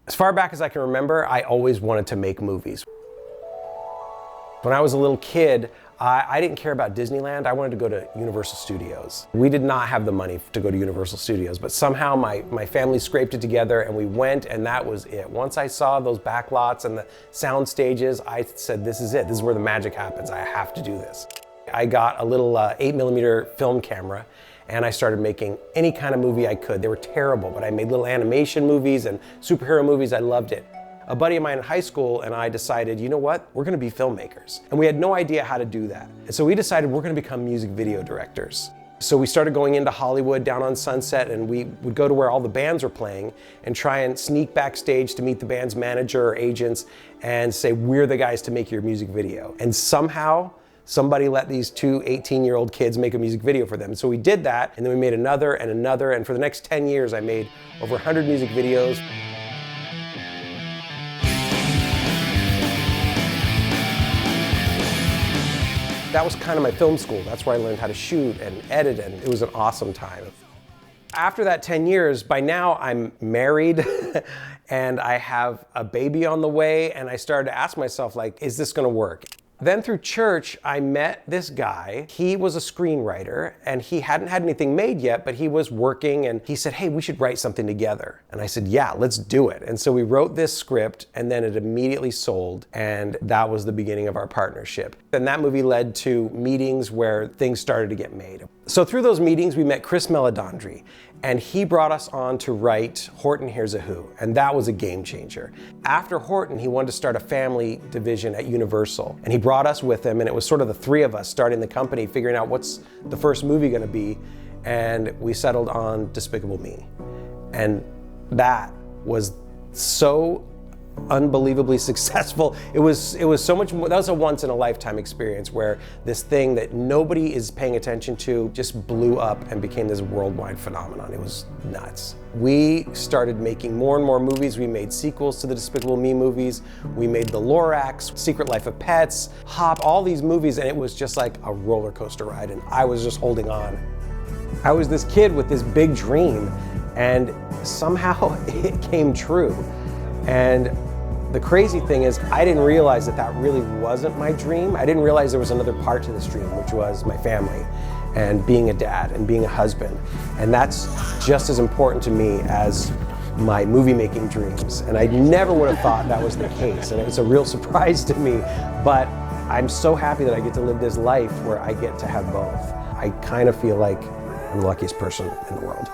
As far back as I can remember, I always wanted to make movies. When I was a little kid, I didn't care about Disneyland. I wanted to go to Universal Studios. We did not have the money to go to Universal Studios, but somehow my family scraped it together and we went, and that was it. Once I saw those back lots and the sound stages, I said, this is it. This is where the magic happens. I have to do this. I got a little 8mm film camera, and I started making any kind of movie I could. They were terrible, but I made little animation movies and superhero movies. I loved it. A buddy of mine in high school and I decided, you know what? We're gonna be filmmakers. And we had no idea how to do that. And so we decided we're gonna become music video directors. So we started going into Hollywood down on Sunset, and we would go to where all the bands were playing and try and sneak backstage to meet the band's manager or agents and say, we're the guys to make your music video. And somehow, somebody let these two 18-year-old kids make a music video for them. So we did that, and then we made another and another, and for the next 10 years I made over 100 music videos. That was kind of my film school. That's where I learned how to shoot and edit, and it was an awesome time. After that 10 years, by now I'm married and I have a baby on the way, and I started to ask myself, like, is this gonna work? Then through church, I met this guy. He was a screenwriter, and he hadn't had anything made yet, but he was working, and he said, hey, we should write something together. And I said, yeah, let's do it. And so we wrote this script, and then it immediately sold, and that was the beginning of our partnership. And that movie led to meetings where things started to get made. So through those meetings, we met Chris Meledandri, and he brought us on to write Horton Hears a Who, and that was a game changer. After Horton, he wanted to start a family division at Universal, and he brought us with him, and it was sort of the three of us starting the company, figuring out what's the first movie gonna be, and we settled on Despicable Me. And that was so unbelievably successful. It was so much more. That was a once in a lifetime experience where this thing that nobody is paying attention to just blew up and became this worldwide phenomenon. It was nuts. We started making more and more movies. We made sequels to the Despicable Me movies. We made The Lorax, Secret Life of Pets, Hop, all these movies, and it was just like a roller coaster ride, and I was just holding on. I was this kid with this big dream, and somehow it came true. And the crazy thing is, I didn't realize that that really wasn't my dream. I didn't realize there was another part to this dream, which was my family and being a dad and being a husband. And that's just as important to me as my movie making dreams. And I never would have thought that was the case. And it was a real surprise to me, but I'm so happy that I get to live this life where I get to have both. I kind of feel like I'm the luckiest person in the world.